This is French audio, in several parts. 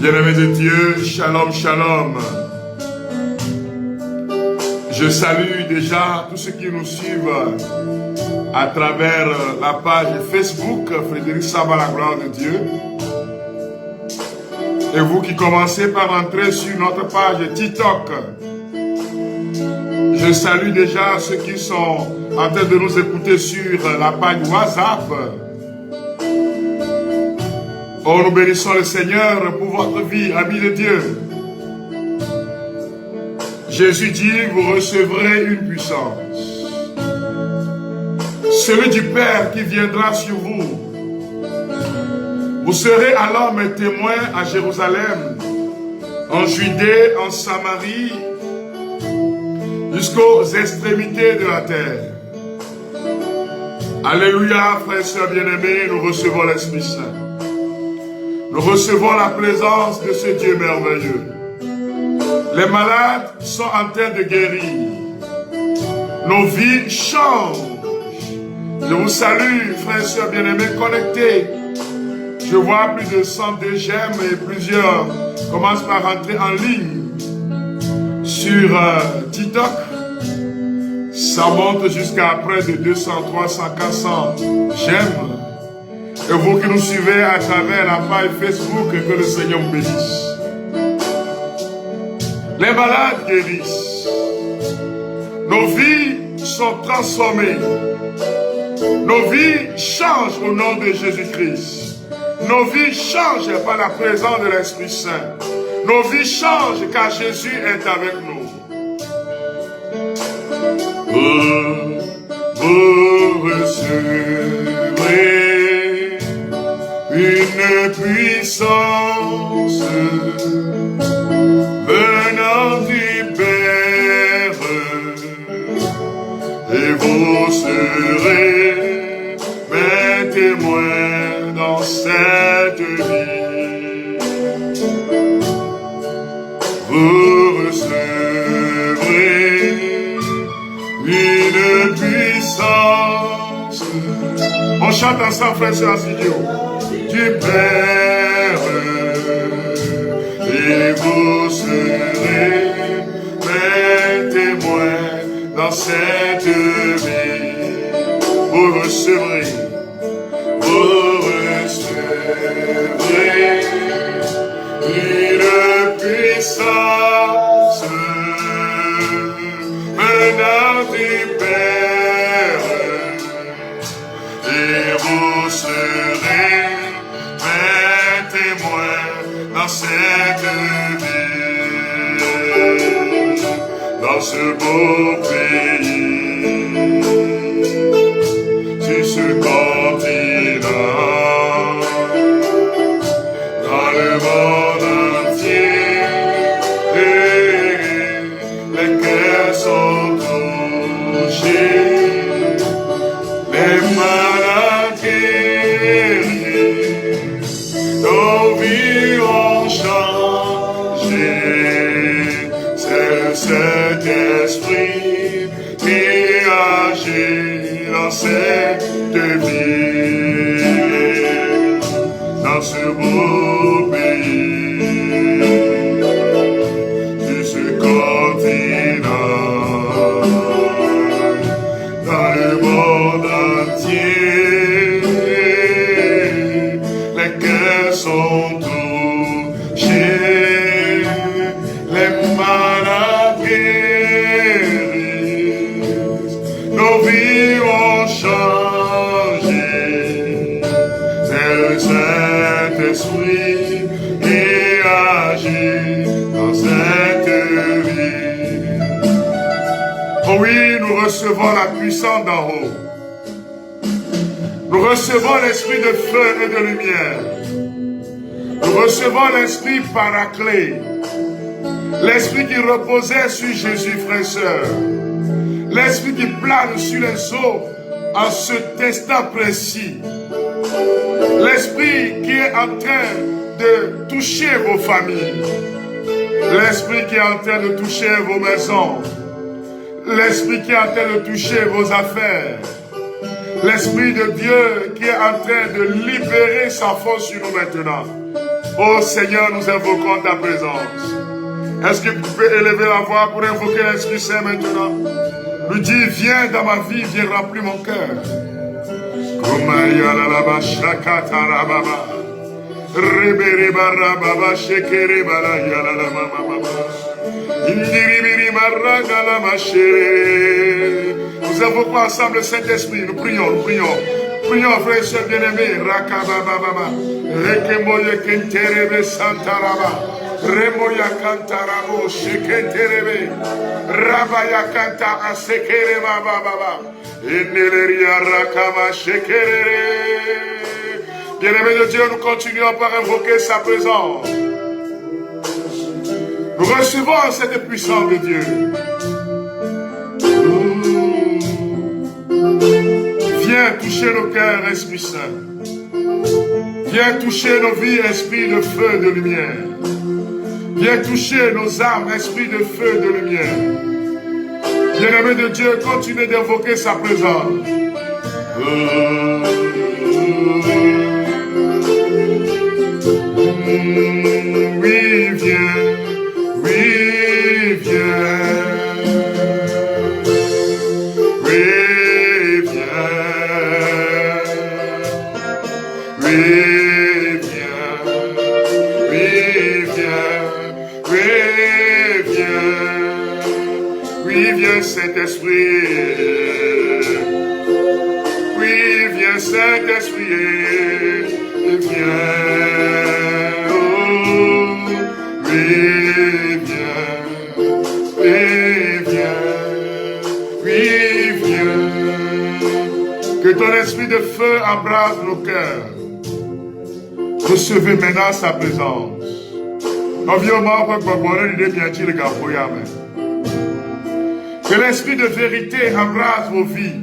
Bien-aimés de Dieu, shalom, shalom. Je salue déjà tous ceux qui nous suivent à travers la page Facebook Frédéric Saba, la gloire de Dieu. Et vous qui commencez par entrer sur notre page TikTok. Je salue déjà ceux qui sont en train de nous écouter sur la page WhatsApp. Oh, nous bénissons le Seigneur pour votre vie, amis de Dieu. Jésus dit, vous recevrez une puissance. Celui du Père qui viendra sur vous. Vous serez alors mes témoins à Jérusalem, en Judée, en Samarie, jusqu'aux extrémités de la terre. Alléluia, frères et sœurs bien-aimés, nous recevons l'Esprit Saint. Nous recevons la présence de ce Dieu merveilleux. Les malades sont en train de guérir. Nos vies changent. Je vous salue, frères et sœurs bien-aimés, connectés. Je vois plus de 102 j'aime et plusieurs commencent par rentrer en ligne sur TikTok. Ça monte jusqu'à près de 200, 300, 400 j'aime. Et vous qui nous suivez à travers la page Facebook, que le Seigneur vous bénisse. Les malades guérissent. Nos vies sont transformées. Nos vies changent au nom de Jésus-Christ. Nos vies changent par la présence de l'Esprit Saint. Nos vies changent car Jésus est avec nous. Vous recevrez une puissance venant du Père, et vous serez mes témoins dans cette vie. Vous recevrez une puissance. On chante ensemble, frères et sœurs, du Père, et vous serez mes témoins dans cette vie. Vous recevrez une puissance venant du Père, et vous serez dans cette vie, dans ce beau pays, sur ce continent, dans le monde entier, les cœurs sont touchés, les malades guéris, nos vies ont changé. C'est le Saint-Esprit qui agit dans cette vie, dans ce beau pays, sur ce continent, dans le monde entier. Les cœurs sont touchés, les malades guérissent, nos vies ont changé. C'est le Saint-Esprit qui agit dans cette vie. Oh oui, nous recevons la puissance d'en haut. Nous recevons l'esprit de feu et de lumière. Nous recevons l'esprit paraclet. L'esprit qui reposait sur Jésus, frères et sœurs. L'esprit qui plane sur les eaux en ce instant précis. L'esprit qui est en train de toucher vos familles. L'esprit qui est en train de toucher vos maisons. L'esprit qui est en train de toucher vos affaires. L'Esprit de Dieu qui est en train de libérer sa force sur nous maintenant. Oh Seigneur, nous invoquons ta présence. Est-ce que vous pouvez élever la voix pour invoquer l'Esprit Saint maintenant? Lui dis, viens dans ma vie, viens remplir mon cœur. Nous invoquons ensemble le Saint-Esprit. Nous prions, nous prions. Prions, frères et sœurs bien-aimés. Rakabababa. Rekemoye kenterebe santaraba. Remoya kantarabo shekenterebe. Rabaya kanta asekereba bababa. Eneleria rakama shekerere. Bien-aimés de Dieu, nous continuons par invoquer sa présence. Nous recevons cette puissance de Dieu. Viens toucher nos cœurs, Esprit Saint. Viens toucher nos vies, Esprit de feu, de lumière. Viens toucher nos âmes, Esprit de feu, de lumière. Bien-aimés de Dieu, continuez d'invoquer sa présence. Oui, viens. Oui, viens. Oui, viens. Oui, viens. Oui, viens. Oui, viens. Oui, viens, Saint-Esprit. Oui, viens, Saint-Esprit. Viens. Oui, viens, oui, viens, oui, viens. Que ton esprit de feu embrase nos cœurs. Recevez maintenant sa présence. Que l'esprit de vérité embrase vos vies.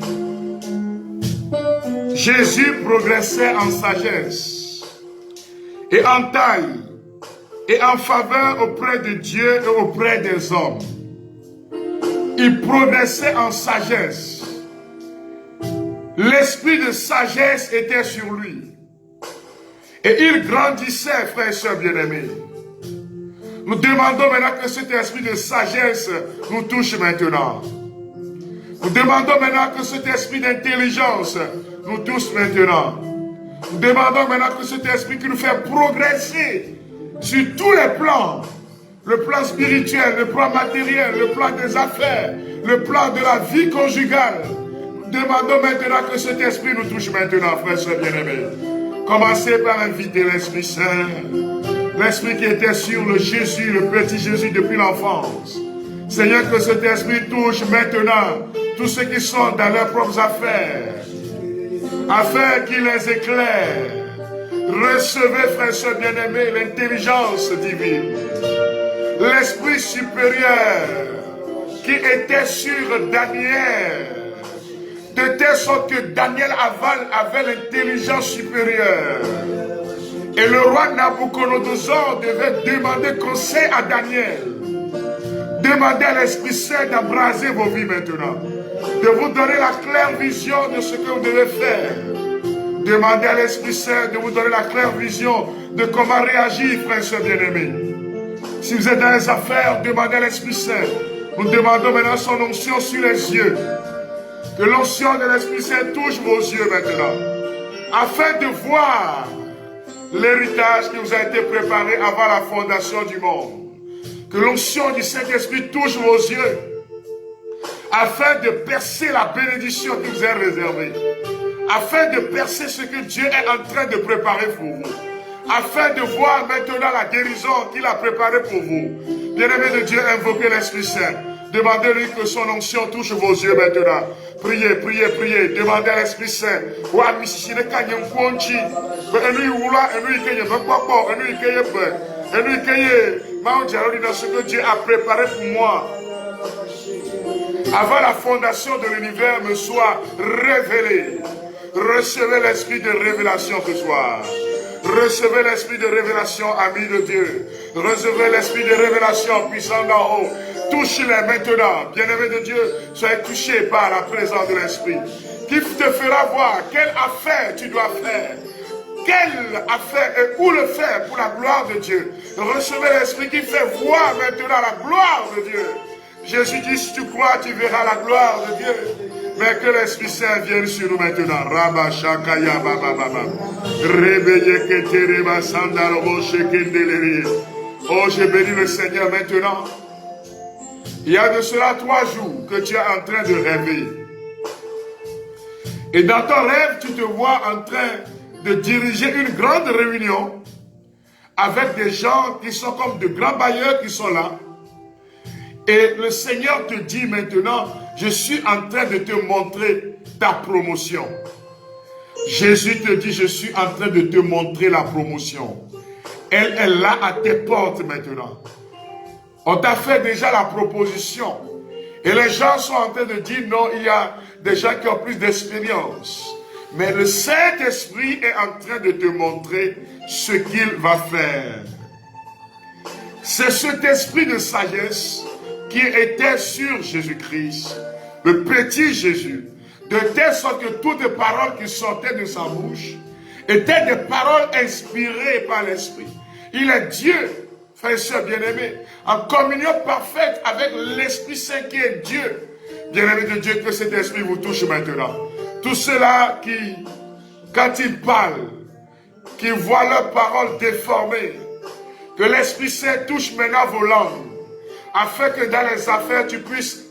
Jésus progressait en sagesse et en taille et en faveur auprès de Dieu et auprès des hommes. Il progressait en sagesse. L'esprit de sagesse était sur lui. Et il grandissait, frères et sœurs bien-aimés. Nous demandons maintenant que cet esprit de sagesse nous touche maintenant. Nous demandons maintenant que cet esprit d'intelligence nous touche maintenant. Nous demandons maintenant que cet esprit qui nous fait progresser sur tous les plans, le plan spirituel, le plan matériel, le plan des affaires, le plan de la vie conjugale. Nous demandons maintenant que cet esprit nous touche maintenant, frères et sœurs bien-aimés. Commencez par inviter l'Esprit Saint, l'Esprit qui était sur le Jésus, le petit Jésus depuis l'enfance. Seigneur, que cet esprit touche maintenant tous ceux qui sont dans leurs propres affaires, afin qu'il les éclaire. Recevez, frères et sœurs bien-aimés, l'intelligence divine, l'esprit supérieur qui était sur Daniel, de telle sorte que Daniel avait l'intelligence supérieure. Et le roi Nabuchodonosor devait demander conseil à Daniel. Demandez à l'Esprit Saint d'embraser vos vies maintenant, de vous donner la claire vision de ce que vous devez faire. Demandez à l'Esprit Saint de vous donner la claire vision de comment réagir, frères et sœurs bien-aimés. Si vous êtes dans les affaires, demandez à l'Esprit Saint. Nous demandons maintenant son onction sur les yeux. Que l'onction de l'Esprit Saint touche vos yeux maintenant, afin de voir l'héritage qui vous a été préparé avant la fondation du monde. Que l'onction du Saint-Esprit touche vos yeux, afin de percer la bénédiction qui vous est réservée, afin de percer ce que Dieu est en train de préparer pour vous, afin de voir maintenant la guérison qu'il a préparée pour vous. Bien-aimés de Dieu, invoquez l'Esprit Saint. Demandez-lui que son onction touche vos yeux maintenant. Priez, priez, priez. Demandez à l'Esprit Saint. Ce que Dieu a préparé pour moi, avant la fondation de l'univers, me soit révélé. Recevez l'esprit de révélation ce soir. Recevez l'esprit de révélation, amis de Dieu. Recevez l'esprit de révélation puissant d'en haut. Touche-les maintenant, bien-aimés de Dieu. Soyez touchés par la présence de l'esprit, qui te fera voir quelle affaire tu dois faire, quelle affaire et où le faire pour la gloire de Dieu. Recevez l'Esprit qui fait voir maintenant la gloire de Dieu. Jésus dit, si tu crois, tu verras la gloire de Dieu. Mais que l'Esprit Saint vienne sur nous maintenant. Rabba Shakaya Baba Baba. Réveillez Ketereba Sandarobo Shekendeleri. Oh, j'ai béni le Seigneur maintenant. Il y a de cela 3 jours que tu es en train de rêver. Et dans ton rêve, tu te vois en train de diriger une grande réunion avec des gens qui sont comme de grands bailleurs qui sont là. Et le Seigneur te dit maintenant, je suis en train de te montrer ta promotion. Jésus te dit, je suis en train de te montrer la promotion. Elle est là à tes portes maintenant. On t'a fait déjà la proposition. Et les gens sont en train de dire, non, il y a des gens qui ont plus d'expérience. Mais le Saint-Esprit est en train de te montrer ce qu'il va faire. C'est cet esprit de sagesse qui était sur Jésus-Christ, le petit Jésus, de telle sorte que toutes les paroles qui sortaient de sa bouche étaient des paroles inspirées par l'Esprit. Il est Dieu, frères et sœurs bien-aimés, en communion parfaite avec l'Esprit Saint qui est Dieu. Bien-aimés de Dieu, que cet esprit vous touche maintenant. Tous ceux-là qui, quand ils parlent, qui voient leurs paroles déformées, que l'Esprit Saint touche maintenant vos langues, afin que dans les affaires, tu puisses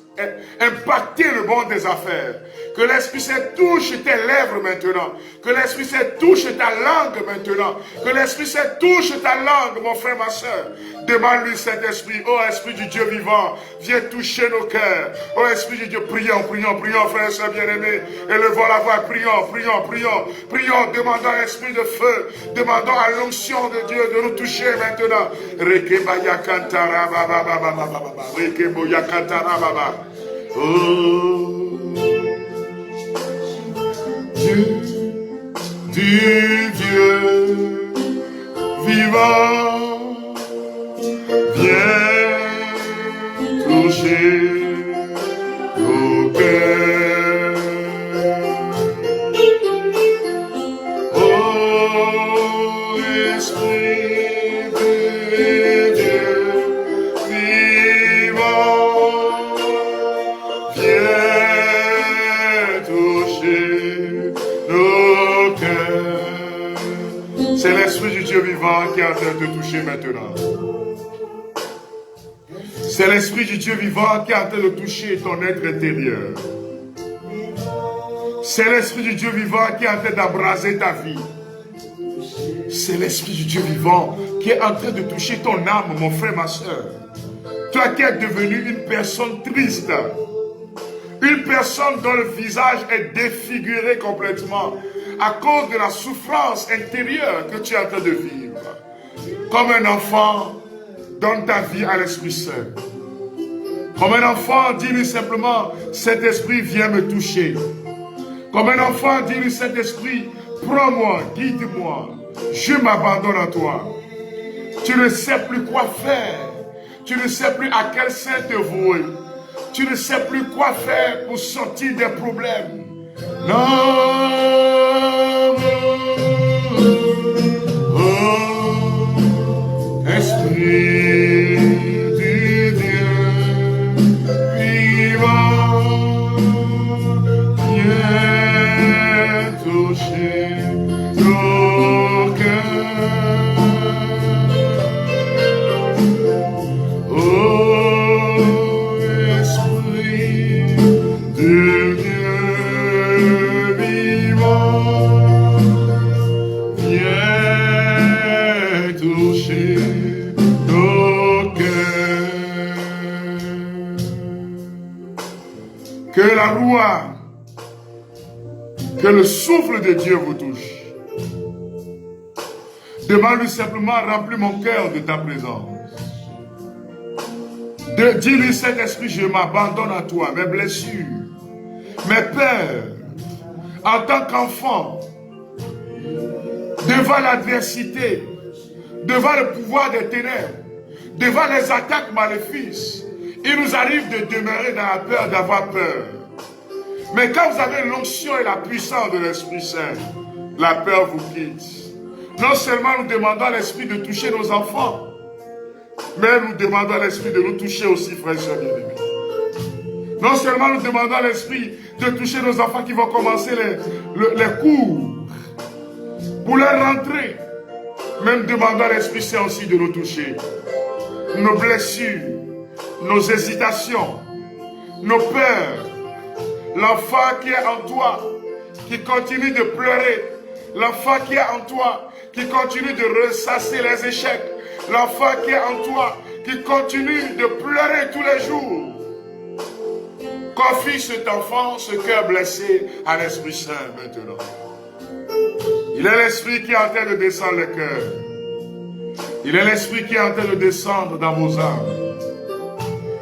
impacter le monde des affaires. Que l'Esprit Saint touche tes lèvres maintenant. Que l'Esprit Saint touche ta langue maintenant. Que l'Esprit Saint touche ta langue, mon frère, ma soeur. Demande-lui cet esprit. Oh, Esprit du Dieu vivant, viens toucher nos cœurs. Oh, Esprit du Dieu, prions, prions, prions, frères et sœurs bien-aimés. Élevons la voix, prions, prions, prions. Prions, demandons un esprit de feu. Demandons à l'onction de Dieu de nous toucher maintenant. Rekebaya kantara baba baba baba. Rekeboya kantara baba. Oh, Dieu, du Dieu vivant, viens toucher nos cœurs. Oh, Esprit de Dieu vivant, c'est l'Esprit du Dieu vivant qui est en train de te toucher maintenant. C'est l'Esprit du Dieu vivant qui est en train de toucher ton être intérieur. C'est l'Esprit du Dieu vivant qui est en train d'abraser ta vie. C'est l'Esprit du Dieu vivant qui est en train de toucher ton âme, mon frère, ma soeur. Toi qui es devenu une personne triste, une personne dont le visage est défiguré complètement à cause de la souffrance intérieure que tu es en train de vivre. Comme un enfant, donne ta vie à l'Esprit Saint. Comme un enfant, dis-lui simplement, cet esprit vient me toucher. Comme un enfant, dis-lui, cet esprit, prends-moi, guide-moi, je m'abandonne à toi. Tu ne sais plus quoi faire. Tu ne sais plus à quel saint te vouer. Tu ne sais plus quoi faire pour sortir des problèmes. Non. Oh, Esprit du Dieu vivant, viens toucher nos cœurs. Oh, Esprit de Dieu vivant, viens toucher nos cœurs. Que la loi, que le souffle de Dieu vous touche. Demande-lui simplement, remplis mon cœur de ta présence. Dis-lui, cet esprit, je m'abandonne à toi, mes blessures, mes peurs, en tant qu'enfant, devant l'adversité, devant le pouvoir des ténèbres, devant les attaques maléfiques. Il nous arrive de demeurer dans la peur, d'avoir peur. Mais quand vous avez l'onction et la puissance de l'Esprit Saint, la peur vous quitte. Non seulement nous demandons à l'Esprit de toucher nos enfants, mais nous demandons à l'Esprit de nous toucher aussi, frères et sœurs bien-aimés. Non seulement nous demandons à l'Esprit de toucher nos enfants qui vont commencer les cours pour leur rentrée, même demandons à l'Esprit Saint aussi de nous toucher. Nos blessures, nos hésitations, nos peurs, l'enfant qui est en toi, qui continue de pleurer, l'enfant qui est en toi, qui continue de ressasser les échecs, l'enfant qui est en toi, qui continue de pleurer tous les jours. Confie cet enfant, ce cœur blessé, à l'Esprit Saint maintenant. Il est l'Esprit qui est en train de descendre le cœur. Il est l'Esprit qui est en train de descendre dans vos âmes.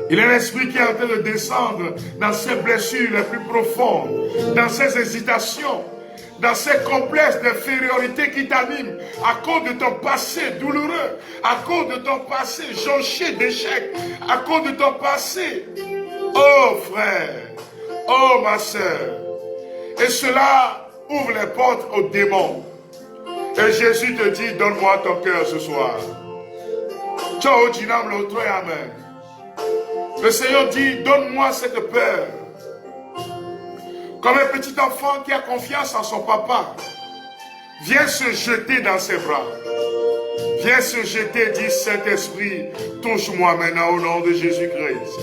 Il est l'Esprit qui est en train de descendre dans ces blessures les plus profondes, dans ces hésitations, dans ces complexes d'infériorité qui t'animent à cause de ton passé douloureux, à cause de ton passé jonché d'échecs, à cause de ton passé. Oh frère, oh ma soeur. Et cela ouvre les portes aux démons. Et Jésus te dit, donne-moi ton cœur ce soir. Ciao, Jinam, l'autre, amen. Le Seigneur dit, donne-moi cette peur. Comme un petit enfant qui a confiance en son papa, viens se jeter dans ses bras. Viens se jeter, dit Saint-Esprit, touche-moi maintenant au nom de Jésus-Christ.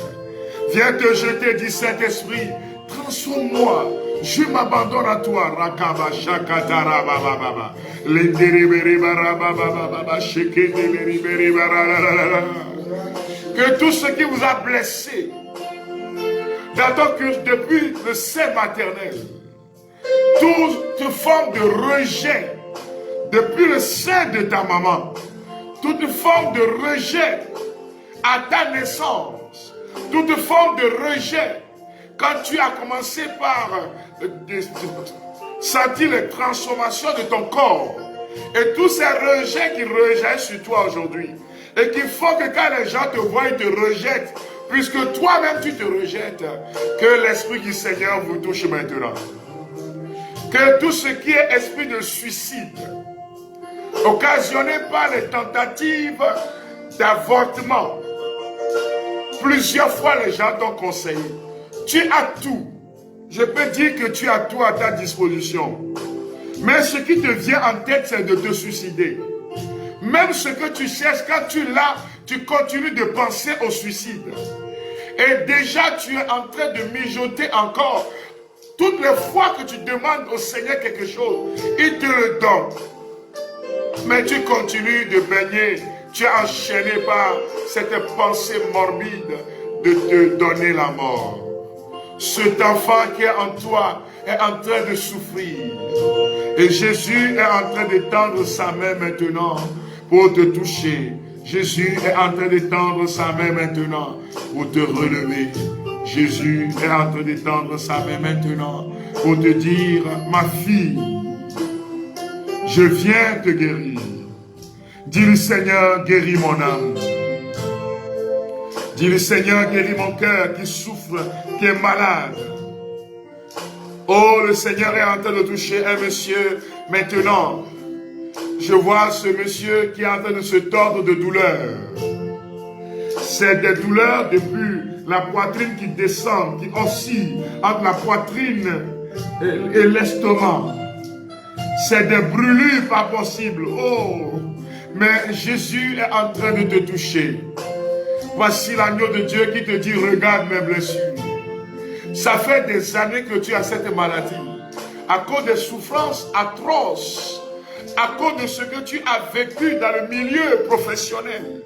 Viens te jeter, dit Saint-Esprit, transforme-moi. Je m'abandonne à toi. Rakaba shakatara baba baba. Que tout ce qui vous a blessé dans ton cœur depuis le sein maternel, toute forme de rejet depuis le sein de ta maman, toute forme de rejet à ta naissance, toute forme de rejet quand tu as commencé par sentir les transformations de ton corps et tous ces rejets qui rejettent sur toi aujourd'hui et qu'il faut que quand les gens te voient, ils te rejettent puisque toi-même tu te rejettes, que l'Esprit du Seigneur vous touche maintenant. Que tout ce qui est esprit de suicide, occasionné par les tentatives d'avortement, plusieurs fois les gens t'ont conseillé. Tu as tout. Je peux dire que tu as tout à ta disposition. Mais ce qui te vient en tête, c'est de te suicider. Même ce que tu cherches, quand tu l'as, tu continues de penser au suicide. Et déjà, tu es en train de mijoter encore. Toutes les fois que tu demandes au Seigneur quelque chose, il te le donne. Mais tu continues de baigner. Tu es enchaîné par cette pensée morbide de te donner la mort. Cet enfant qui est en toi est en train de souffrir. Et Jésus est en train de tendre sa main maintenant pour te toucher. Jésus est en train de tendre sa main maintenant pour te relever. Jésus est en train de tendre sa main maintenant pour te dire, ma fille, je viens te guérir. Dis le Seigneur, guéris mon âme. Dis le Seigneur, guéris mon cœur qui souffre, qui est malade. Oh, le Seigneur est en train de toucher un monsieur maintenant. Je vois ce monsieur qui est en train de se tordre de douleur. C'est des douleurs depuis la poitrine qui descend, qui oscille entre la poitrine et l'estomac. C'est des brûlures pas possibles. Oh, mais Jésus est en train de te toucher. Voici l'agneau de Dieu qui te dit, regarde mes blessures. Ça fait des années que tu as cette maladie. À cause des souffrances atroces. À cause de ce que tu as vécu dans le milieu professionnel.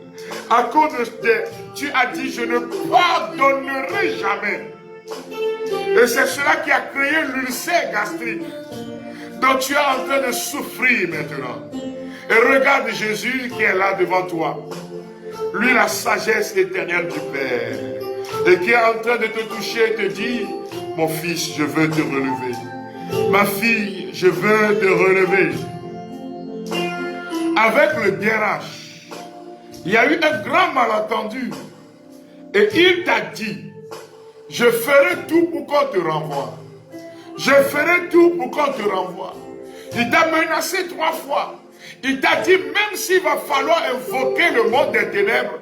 À cause de... Tu as dit, je ne pardonnerai jamais. Et c'est cela qui a créé l'ulcère gastrique. Donc tu es en train de souffrir maintenant. Et regarde Jésus qui est là devant toi. Lui, la sagesse éternelle du Père. Et qui est en train de te toucher et te dire, mon fils, je veux te relever. Ma fille, je veux te relever. Avec le DRH, il y a eu un grand malentendu. Et il t'a dit, je ferai tout pour qu'on te renvoie. Je ferai tout pour qu'on te renvoie. Il t'a menacé 3 fois. Il t'a dit, même s'il va falloir invoquer le monde des ténèbres,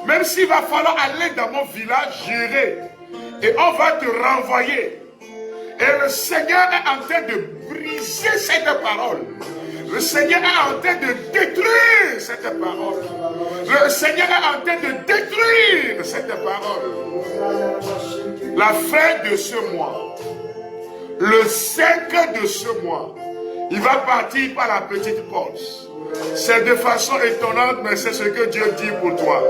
même s'il va falloir aller dans mon village, j'irai. Et on va te renvoyer. Et le Seigneur est en train de briser cette parole. Le Seigneur est en train de détruire cette parole. Le Seigneur est en train de détruire cette parole. La fin de ce mois, le 5 de ce mois, il va partir par la petite porte. C'est de façon étonnante, mais c'est ce que Dieu dit pour toi.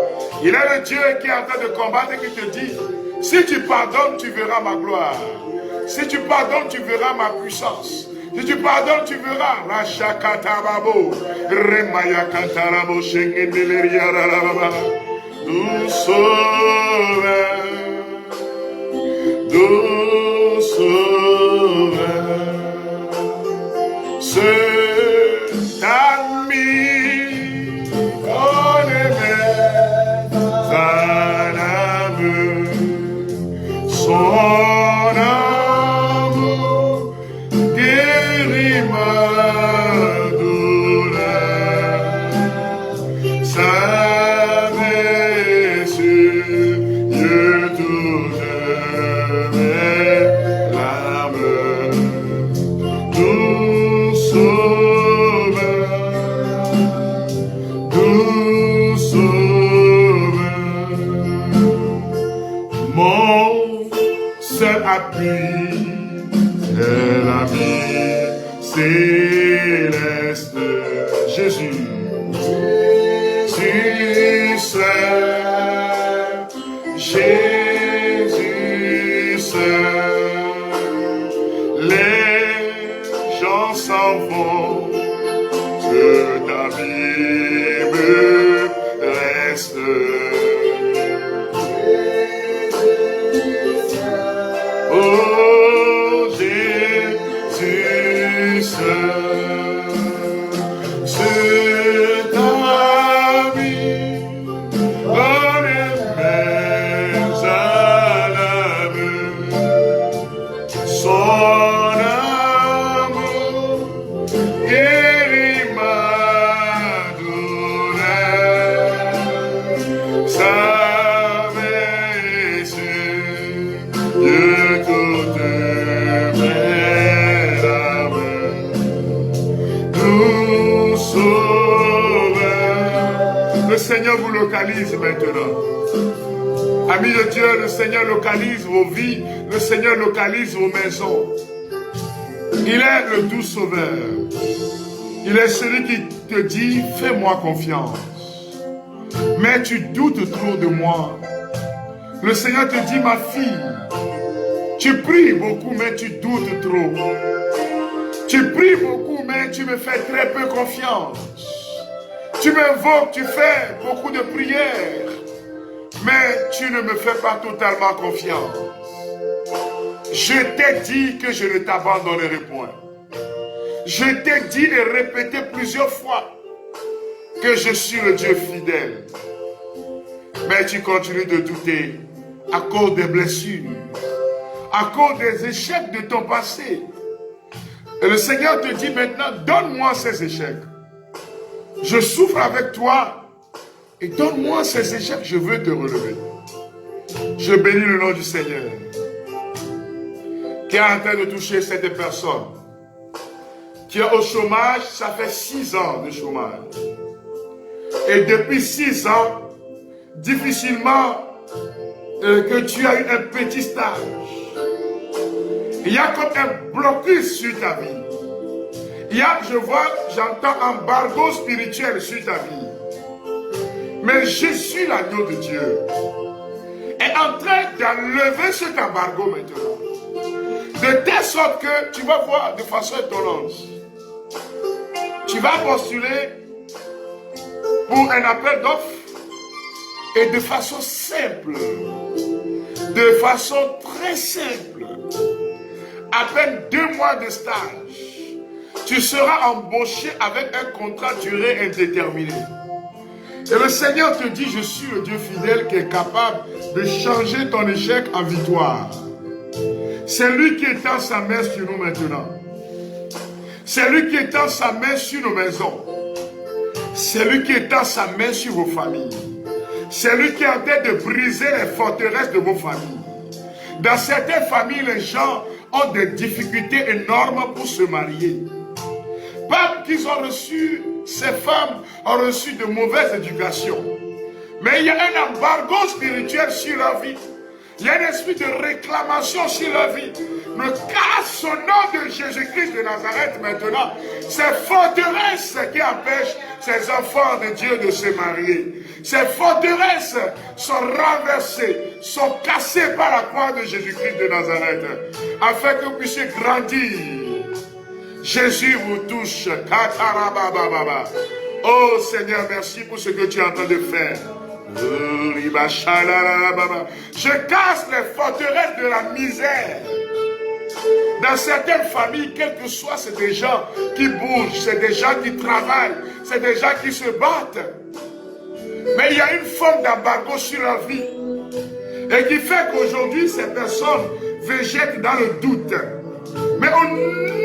Il est le Dieu qui est en train de combattre et qui te dit, si tu pardonnes, tu verras ma gloire. Si tu pardonnes, tu verras ma puissance. Si tu pardonnes, tu verras la chakatababo. Remaya kantarabo shengendeleria rarababa. Nous sauveur. Nous sauveur. Cet ami qu'on aimait, son amour, son amour guérit ma douleur, sa blessure, Dieu tout mes larmes, tout sauveur, mon seul appui, c'est l'ami céleste, Jésus. Jésus seul, Jésus seul, les gens s'en vont, que ta Bible reste. Oh Jésus seul, c'est ta vie, oh les mêmes à l'âme, son amour guérit ma douleur, sa blessure, Dieu toutes mes larmes, nous sauveur. Le Seigneur vous localise maintenant. Amis de Dieu, le Seigneur localise vos vies, le Seigneur localise vos maisons. Il est le doux sauveur. Il est celui qui te dit, fais-moi confiance. Mais tu doutes trop de moi. Le Seigneur te dit, ma fille, tu pries beaucoup, mais tu doutes trop. Tu pries beaucoup, mais tu me fais très peu confiance. Tu m'invoques, tu fais beaucoup de prières, mais tu ne me fais pas totalement confiance. Je t'ai dit que je ne t'abandonnerai point. Je t'ai dit et répété plusieurs fois que je suis le Dieu fidèle. Mais tu continues de douter à cause des blessures, à cause des échecs de ton passé. Et le Seigneur te dit maintenant, donne-moi ces échecs. Je souffre avec toi et donne-moi ces échecs, je veux te relever. Je bénis le nom du Seigneur qui est en train de toucher cette personne qui est au chômage, ça fait 6 ans de chômage. Et depuis 6 ans, difficilement que tu as eu un petit stage. Il y a comme un blocus sur ta vie. Il y a, je vois, j'entends un embargo spirituel sur ta vie. Mais Jésus, l'agneau de Dieu, est en train d'enlever cet embargo maintenant. De telle sorte que tu vas voir de façon étonnante. Tu vas postuler pour un appel d'offres et de façon simple, de façon très simple, à peine 2 mois de stage, tu seras embauché avec un contrat durée indéterminée. Et le Seigneur te dit, je suis le Dieu fidèle qui est capable de changer ton échec en victoire. C'est lui qui étend sa main sur nous maintenant. C'est lui qui étend sa main sur nos maisons. C'est lui qui étend sa main sur vos familles. C'est lui qui est en train de briser les forteresses de vos familles. Dans certaines familles, les gens ont des difficultés énormes pour se marier. Pas qu'ils ont reçu, ces femmes ont reçu de mauvaises éducations. Mais il y a un embargo spirituel sur leur vie. Il y a un esprit de réclamation sur leur vie. Mais casse au nom de Jésus-Christ de Nazareth maintenant, ces forteresses qui empêchent ces enfants de Dieu de se marier. Ces forteresses sont renversées, sont cassées par la croix de Jésus-Christ de Nazareth, afin que vous puissiez grandir. Jésus vous touche. Oh Seigneur, merci pour ce que tu es en train de faire. Je casse les forteresses de la misère. Dans certaines familles, quel que soit, c'est des gens qui bougent, c'est des gens qui travaillent, c'est des gens qui se battent. Mais il y a une forme d'embargo sur leur vie. Et qui fait qu'aujourd'hui, ces personnes végètent dans le doute. Mais au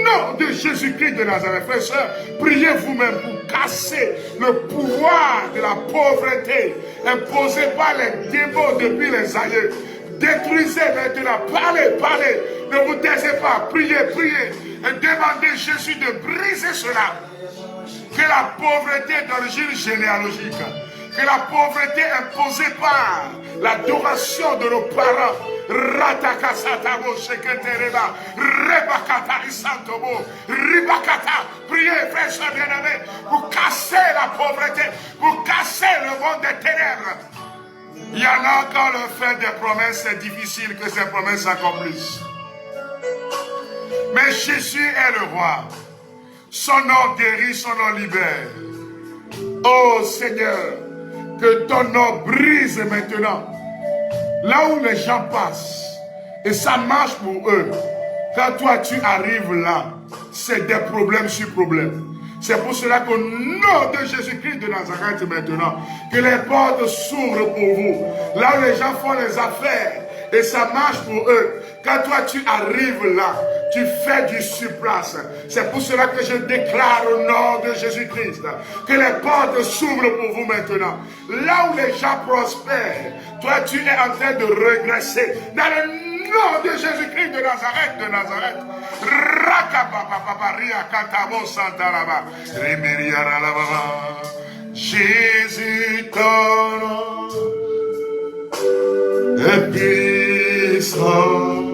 nom de Jésus-Christ de Nazareth, frères et sœurs, priez vous-même pour casser le pouvoir de la pauvreté imposé par les démons depuis les aïeux. Détruisez maintenant, parlez, parlez, ne vous taisez pas, priez, priez et demandez Jésus de briser cela. Que la pauvreté d'origine généalogique, que la pauvreté imposée par l'adoration de nos parents, Ratakasatabo Sheketereba, Rebakata Isantobo, Ribakata, priez, frères et bien-aimés, pour casser la pauvreté, pour casser le monde des ténèbres. Il y en a quand le fait des promesses, c'est difficile que ces promesses s'accomplissent. Mais Jésus est le roi. Son nom guérit, son nom libère. Oh Seigneur, que ton nom brise maintenant. Là où les gens passent, et ça marche pour eux. Quand toi tu arrives là, c'est des problèmes sur problèmes. C'est pour cela qu'au nom de Jésus-Christ de Nazareth maintenant, que les portes s'ouvrent pour vous. Là où les gens font les affaires, et ça marche pour eux. Quand toi tu arrives là, tu fais du surplace. C'est pour cela que je déclare au nom de Jésus-Christ que les portes s'ouvrent pour vous maintenant. Là où les gens prospèrent, toi tu es en train de régresser. Dans le nom de Jésus-Christ de Nazareth, Jésus ton nom est puissant.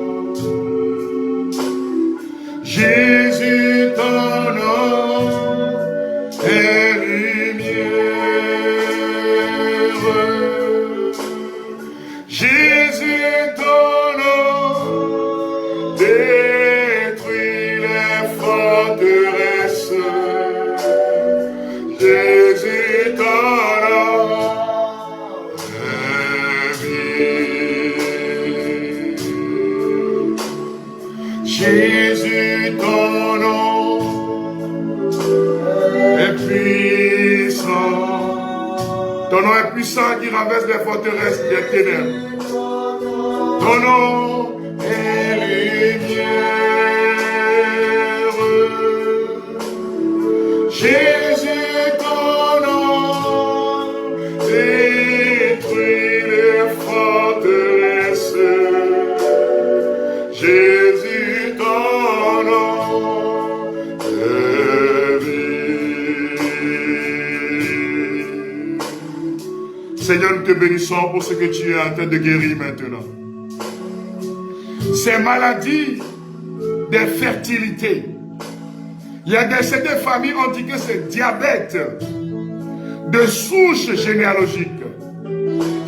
Jésus ton nom est lumière. Jésus ton nom détruit les forteresses. Jésus ton nom est vie. Jésus ton nom est puissant. Ton nom est puissant qui renverse les forteresses des ténèbres. Ton nom est lumière. Jésus ton nom détruit les forteresses. Jésus ton nom est vie. Seigneur, nous te bénissons pour ce que tu es en train de guérir maintenant. Ces maladies d'infertilité. Il y a certaines familles, on dit que c'est diabète de souche généalogique.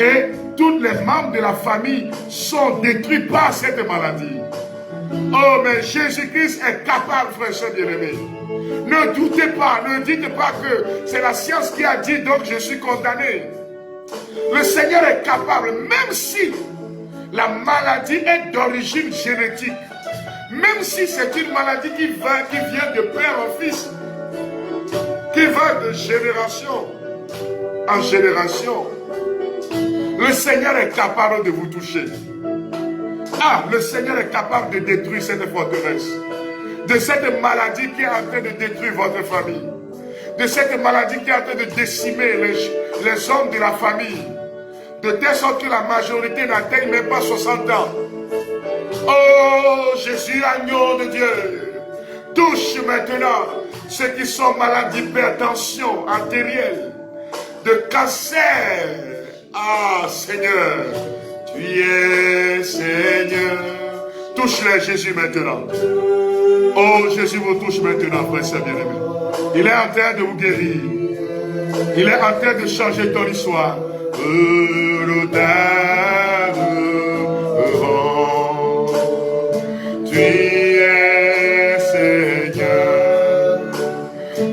Et tous les membres de la famille sont détruits par cette maladie. Oh, mais Jésus-Christ est capable, frères et sœurs bien-aimés. Ne doutez pas, ne dites pas que c'est la science qui a dit, donc je suis condamné. Le Seigneur est capable, même si la maladie est d'origine génétique, même si c'est une maladie qui vient de père en fils, qui va de génération en génération, le Seigneur est capable de vous toucher. Ah, le Seigneur est capable de détruire cette forteresse, de cette maladie qui est en train de détruire votre famille. de cette maladie qui est en train de décimer les hommes de la famille, de telle sorte que la majorité n'atteigne même pas 60 ans. Oh Jésus, agneau de Dieu, touche maintenant ceux qui sont malades d'hypertension artérielle, de cancer. Ah Seigneur, tu es Seigneur. Touche-les Jésus maintenant. Oh Jésus vous touche maintenant, frère bien-aimé. Il est en train de vous guérir. Il est en train de changer ton histoire. Tu es Seigneur.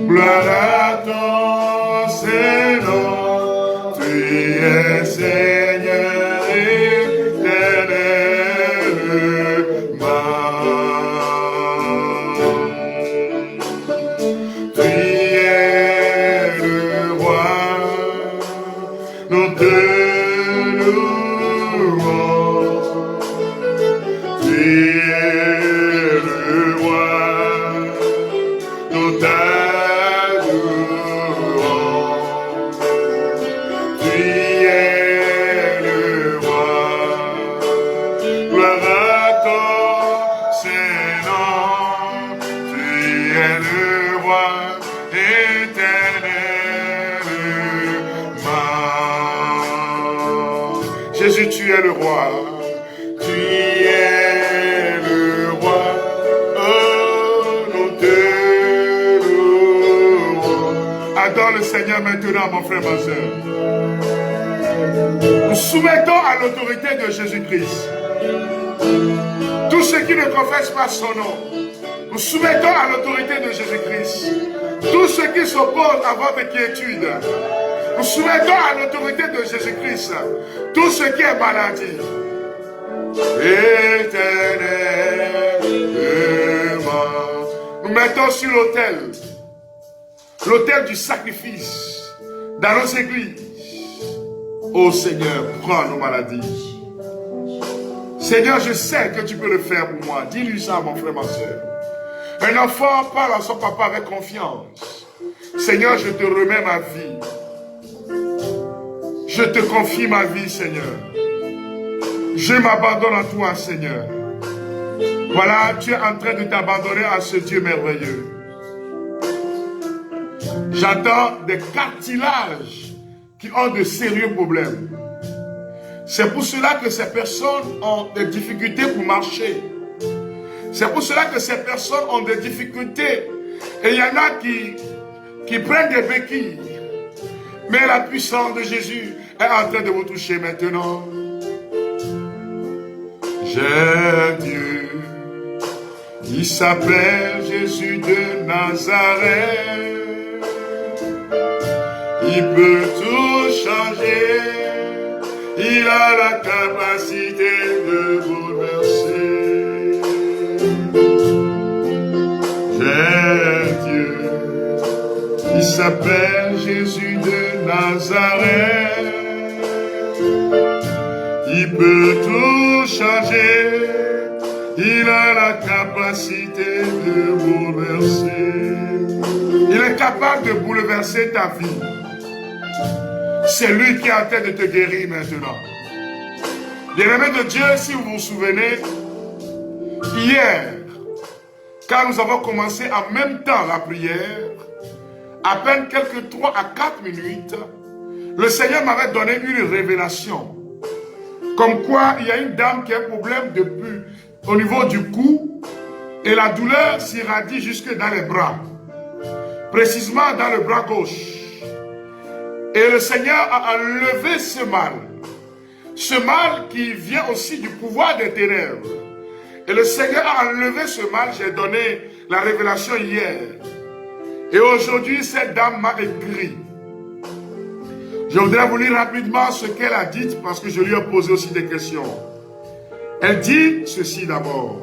Gloire à ton Seigneur. Tu es Seigneur éternellement. Tu es le roi. Nous te louons. Tu es le roi. Nous t'adorons. Tu es le roi. Gloire à ton Seigneur. Tu es le roi éternellement. Jésus, tu es le roi. Tu es le roi. Oh, nous te louons. Adore le Seigneur maintenant, mon frère, ma soeur. Nous soumettons à l'autorité de Jésus-Christ tous ceux qui ne confessent pas son nom. Nous soumettons à l'autorité de Jésus-Christ tous ceux qui s'opposent à votre quiétude. Nous soumettons à l'autorité de Jésus-Christ tout ce qui est maladie. Éternellement. Nous mettons sur l'autel du sacrifice dans nos églises. Ô Seigneur, prends nos maladies. Seigneur, je sais que tu peux le faire pour moi. Dis-lui ça, mon frère, ma soeur. Un enfant parle à son papa avec confiance. Seigneur, je te remets ma vie. Je te confie ma vie, Seigneur. Je m'abandonne à toi, Seigneur. Voilà, tu es en train de t'abandonner à ce Dieu merveilleux. J'entends des cartilages qui ont de sérieux problèmes. C'est pour cela que ces personnes ont des difficultés pour marcher. C'est pour cela que ces personnes ont des difficultés. Et il y en a qui prennent des béquilles. Mais la puissance de Jésus est en train de vous toucher maintenant. J'ai Dieu, il s'appelle Jésus de Nazareth. Il peut tout changer, il a la capacité de bouleverser. J'ai Dieu, il s'appelle Jésus de Nazareth. Il peut tout changer, il a la capacité de bouleverser. Il est capable de bouleverser ta vie. C'est lui qui est en train de te guérir maintenant. Bien-aimés de Dieu, si vous vous souvenez, hier, quand nous avons commencé en même temps la prière, à peine quelques 3 à 4 minutes, le Seigneur m'avait donné une révélation. Comme quoi, il y a une dame qui a un problème au niveau du cou et la douleur s'irradie jusque dans les bras. Précisément dans le bras gauche. Et le Seigneur a enlevé ce mal. Ce mal qui vient aussi du pouvoir des ténèbres. Et le Seigneur a enlevé ce mal. J'ai donné la révélation hier. Et aujourd'hui, cette dame m'a écrit. Je voudrais vous lire rapidement ce qu'elle a dit parce que je lui ai posé aussi des questions. Elle dit ceci d'abord.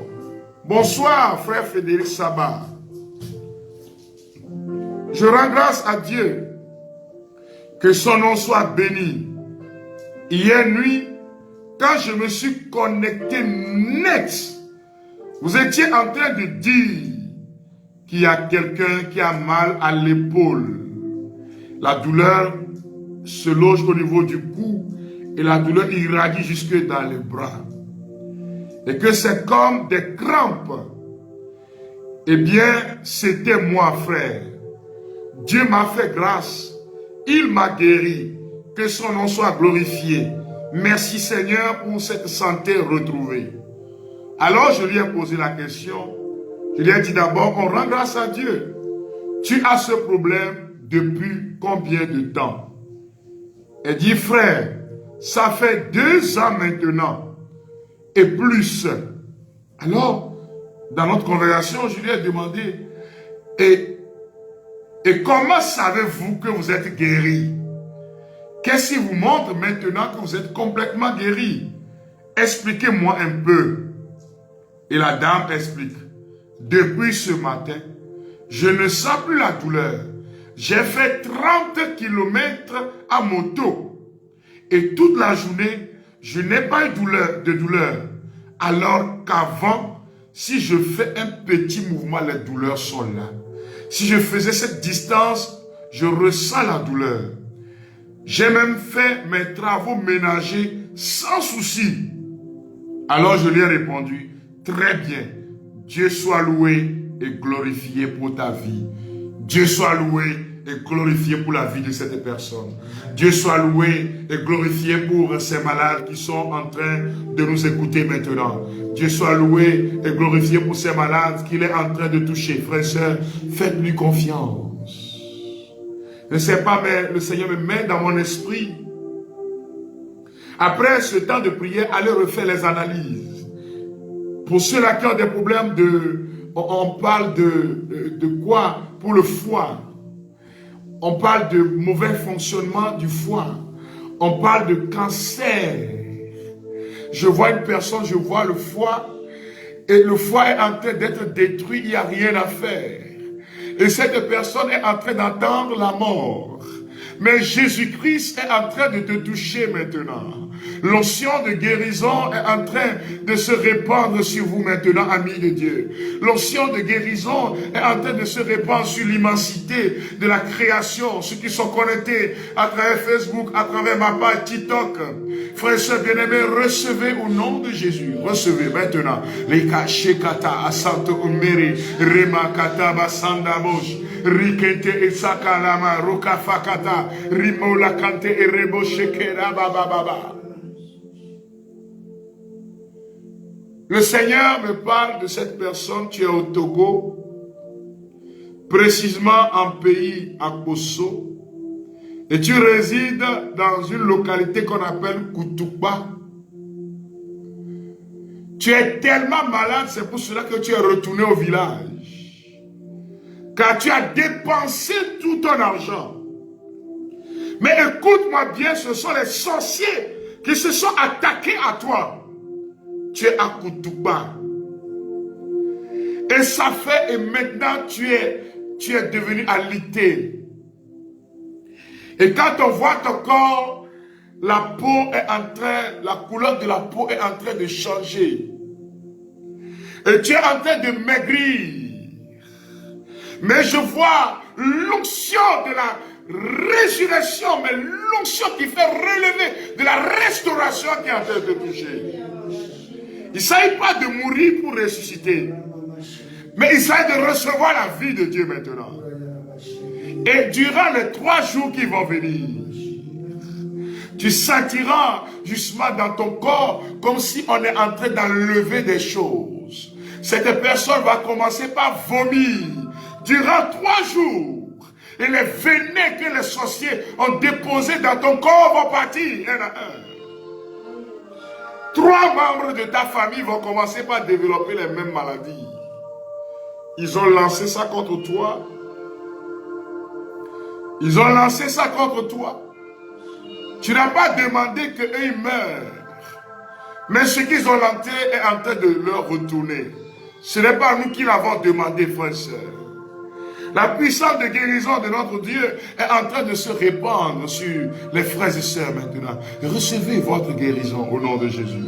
Bonsoir, frère Frédéric Sabat. Je rends grâce à Dieu. Que son nom soit béni. Hier nuit, quand je me suis connecté net, vous étiez en train de dire qu'il y a quelqu'un qui a mal à l'épaule. La douleur se loge au niveau du cou et la douleur irradie jusque dans les bras. Et que c'est comme des crampes. Eh bien, c'était moi, frère. Dieu m'a fait grâce. Il m'a guéri. Que son nom soit glorifié. Merci Seigneur pour cette santé retrouvée. Alors je lui ai posé la question. Je lui ai dit d'abord, on rend grâce à Dieu. Tu as ce problème depuis combien de temps? Elle dit, frère, ça fait 2 ans maintenant et plus. Alors, dans notre conversation, je lui ai demandé, et comment savez-vous que vous êtes guéri? Qu'est-ce qui vous montre maintenant que vous êtes complètement guéri? Expliquez-moi un peu. Et la dame explique. Depuis ce matin, je ne sens plus la douleur. J'ai fait 30 km à moto. Et toute la journée, je n'ai pas eu de douleur. Alors qu'avant, si je fais un petit mouvement, les douleurs sont là. Si je faisais cette distance, je ressens la douleur. J'ai même fait mes travaux ménagers sans souci. Alors je lui ai répondu, très bien, Dieu soit loué et glorifié pour ta vie. Dieu soit loué et glorifié pour la vie de cette personne. Dieu soit loué et glorifié pour ces malades qui sont en train de nous écouter maintenant. Dieu soit loué et glorifié pour ces malades qu'il est en train de toucher. Frères et sœurs, faites-lui confiance. Je ne sais pas, mais le Seigneur me met dans mon esprit. Après ce temps de prière, allez refaire les analyses. Pour ceux-là qui ont des problèmes on parle de quoi? Pour le foie. On parle de mauvais fonctionnement du foie. On parle de cancer. Je vois une personne, je vois le foie. Et le foie est en train d'être détruit, il n'y a rien à faire. Et cette personne est en train d'attendre la mort. Mais Jésus-Christ est en train de te toucher maintenant. L'onction de guérison est en train de se répandre sur vous maintenant, amis de Dieu. L'onction de guérison est en train de se répandre sur l'immensité de la création. Ceux qui sont connectés à travers Facebook, à travers ma page TikTok. Frères et sœurs bien-aimés, recevez au nom de Jésus. Recevez maintenant. Les kachekata asanto umeri remakata basanda bosh. Rikente esakalama rokafakata rimola kante erebo shekera baba. Le Seigneur me parle de cette personne. Tu es au Togo, précisément en pays à Kosso, et tu résides dans une localité qu'on appelle Koutouba. Tu es tellement malade, c'est pour cela que tu es retourné au village. Car tu as dépensé tout ton argent. Mais écoute-moi bien, ce sont les sorciers qui se sont attaqués à toi. Tu es à Koutouba. Et ça fait, et maintenant tu es devenu alité. Et quand on voit ton corps, la couleur de la peau est en train de changer. Et tu es en train de maigrir. Mais je vois l'onction de la résurrection, mais l'onction qui fait relever de la restauration qui est en train de te toucher. Il ne s'agit pas de mourir pour ressusciter, mais il s'agit de recevoir la vie de Dieu maintenant. Et durant les 3 jours qui vont venir, tu sentiras justement dans ton corps comme si on est en train d'enlever des choses. Cette personne va commencer par vomir durant 3 jours. Et les venins que les sorciers ont déposés dans ton corps vont partir un à un. 3 membres de ta famille vont commencer par développer les mêmes maladies. Ils ont lancé ça contre toi. Ils ont lancé ça contre toi. Tu n'as pas demandé qu'eux ils meurent. Mais ce qu'ils ont lancé est en train de leur retourner. Ce n'est pas nous qui l'avons demandé, frères et sœurs. La puissance de guérison de notre Dieu est en train de se répandre sur les frères et sœurs maintenant. Recevez votre guérison au nom de Jésus.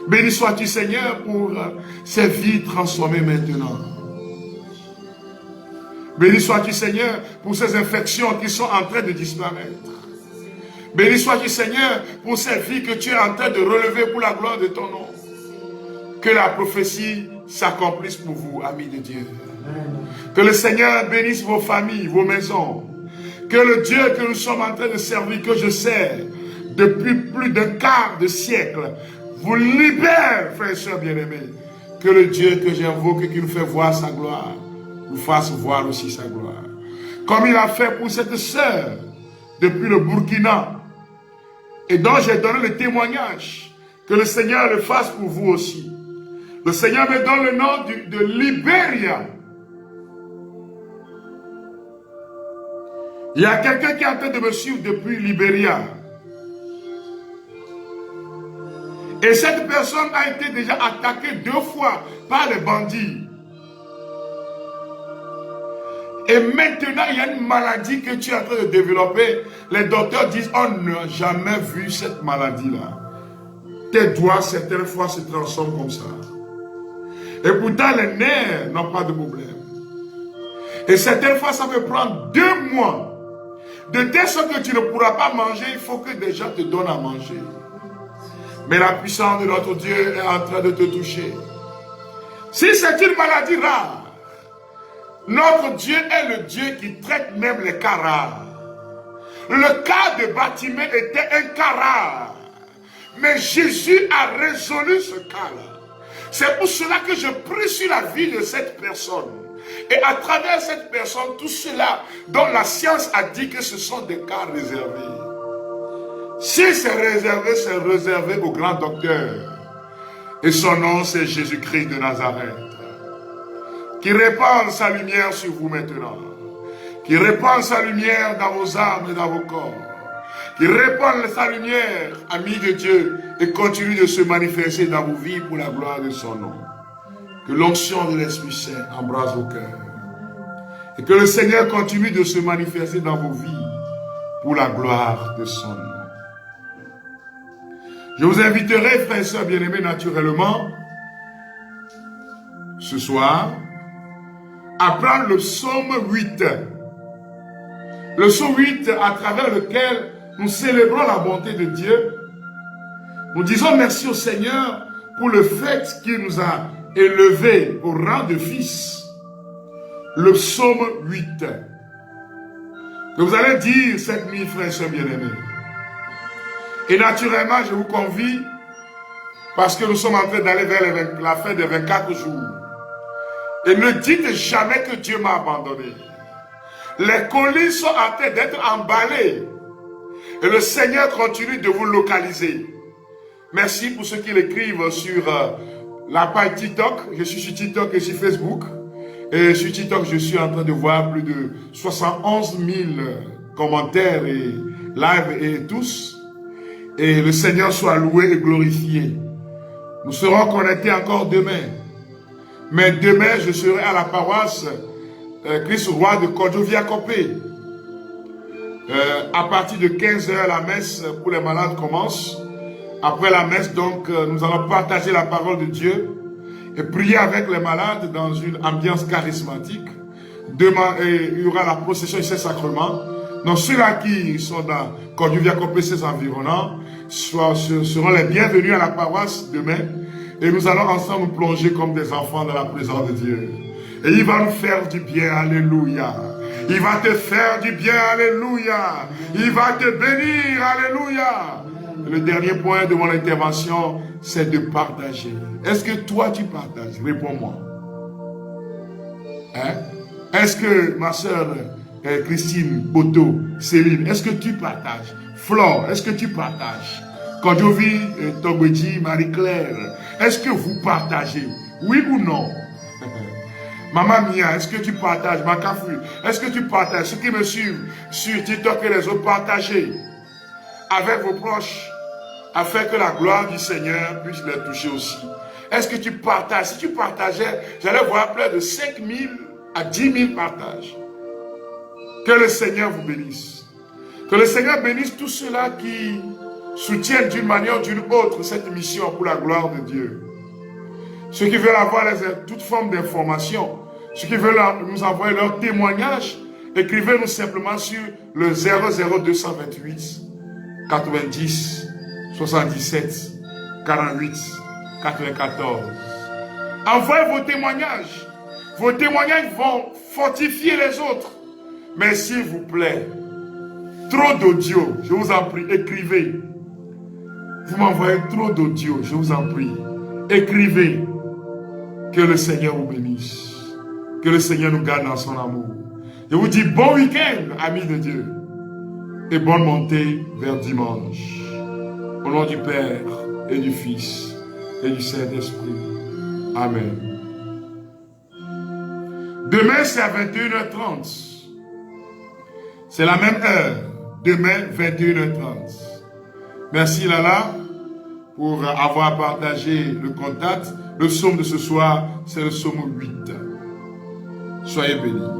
Béni sois-tu, Seigneur, pour ces vies transformées maintenant. Béni sois-tu, Seigneur, pour ces infections qui sont en train de disparaître. Béni sois-tu, Seigneur, pour ces vies que tu es en train de relever pour la gloire de ton nom. Que la prophétie s'accomplisse pour vous, amis de Dieu. Que le Seigneur bénisse vos familles, vos maisons. Que le Dieu que nous sommes en train de servir, que je sers depuis plus d'un quart de siècle, vous libère, frères et sœurs bien-aimés. Que le Dieu que j'invoque et qui nous fait voir sa gloire, nous fasse voir aussi sa gloire. Comme il a fait pour cette sœur depuis le Burkina, et dont j'ai donné le témoignage, que le Seigneur le fasse pour vous aussi. Le Seigneur me donne le nom de Libéria. Il y a quelqu'un qui est en train de me suivre depuis Libéria. Et cette personne a été déjà attaquée 2 fois par les bandits. Et maintenant, il y a une maladie que tu es en train de développer. Les docteurs disent, on n'a jamais vu cette maladie-là. Tes doigts, certaines fois, se transforment comme ça. Et pourtant, les nerfs n'ont pas de problème. Et certaines fois, ça peut prendre 2 mois. De telle sorte que tu ne pourras pas manger, il faut que des gens te donnent à manger. Mais la puissance de notre Dieu est en train de te toucher. Si c'est une maladie rare, notre Dieu est le Dieu qui traite même les cas rares. Le cas de Bartimée était un cas rare. Mais Jésus a résolu ce cas-là. C'est pour cela que je prie sur la vie de cette personne. Et à travers cette personne, tout cela dont la science a dit que ce sont des cas réservés. Si c'est réservé au grand docteur. Et son nom, c'est Jésus-Christ de Nazareth. Qui répand sa lumière sur vous maintenant. Qui répand sa lumière dans vos âmes et dans vos corps. Qui répand sa lumière, amis de Dieu, et continue de se manifester dans vos vies pour la gloire de son nom. Que l'onction de l'Esprit Saint embrase vos cœurs. Et que le Seigneur continue de se manifester dans vos vies pour la gloire de son nom. Je vous inviterai, frères et sœurs bien-aimés, naturellement, ce soir, à prendre le psaume 8. Le psaume 8 à travers lequel nous célébrons la bonté de Dieu. Nous disons merci au Seigneur pour le fait qu'il nous a élevés au rang de fils. Le psaume 8. Que vous allez dire cette nuit, frères et sœurs bien-aimés. Et naturellement, je vous convie, parce que nous sommes en train d'aller vers la fin des 24 jours. Et ne dites jamais que Dieu m'a abandonné. Les colis sont en train d'être emballés. Et le Seigneur continue de vous localiser. Merci pour ceux qui l'écrivent sur la page TikTok. Je suis sur TikTok et sur Facebook. Et sur TikTok, je suis en train de voir plus de 71 000 commentaires et live et tous. Et le Seigneur soit loué et glorifié. Nous serons connectés encore demain. Mais demain, je serai à la paroisse Christ Roi de Kodjo-Viakopé. À partir de 15 h, la messe pour les malades commence. Après la messe, donc, nous allons partager la parole de Dieu et prier avec les malades dans une ambiance charismatique. Demain, il y aura la procession de ces sacrements. Donc, ceux-là qui sont dans Kodjo-Viakopé, ses environnants, seront les bienvenus à la paroisse demain. Et nous allons ensemble plonger comme des enfants dans la présence de Dieu. Et il va nous faire du bien, alléluia. Il va te faire du bien, alléluia. Il va te bénir, alléluia. Et le dernier point de mon intervention, c'est de partager. Est-ce que toi tu partages? Réponds-moi. Hein? Est-ce que ma soeur Christine, Boto, Céline, est-ce que tu partages? Flore, est-ce que tu partages? Kodjovi, Togbeji, Marie-Claire, est-ce que vous partagez? Oui ou non? Maman Mia, est-ce que tu partages? Makafu, est-ce que tu partages? Ceux qui me suivent sur TikTok et les autres, partagez avec vos proches, afin que la gloire du Seigneur puisse les toucher aussi. Est-ce que tu partages? Si tu partageais, j'allais voir plus de 5 000 à 10 000 partages. Que le Seigneur vous bénisse. Que le Seigneur bénisse tous ceux-là qui soutiennent d'une manière ou d'une autre cette mission pour la gloire de Dieu. Ceux qui veulent avoir toute forme d'information, Ceux qui veulent nous envoyer leur témoignage, écrivez-nous simplement sur le 00228 90 77 48 94. Envoyez vos témoignages. Vos témoignages vont fortifier les autres. Mais s'il vous plaît, trop d'audio, je vous en prie, écrivez. Vous m'envoyez trop d'audio, je vous en prie. Écrivez. Que le Seigneur vous bénisse. Que le Seigneur nous garde dans son amour. Je vous dis bon week-end, amis de Dieu. Et bonne montée vers dimanche. Au nom du Père et du Fils et du Saint-Esprit. Amen. Demain, c'est à 21h30. C'est la même heure. Demain, 21h30. Merci Lala pour avoir partagé le contact. Le psaume de ce soir, c'est le psaume 8. Soyez bénis.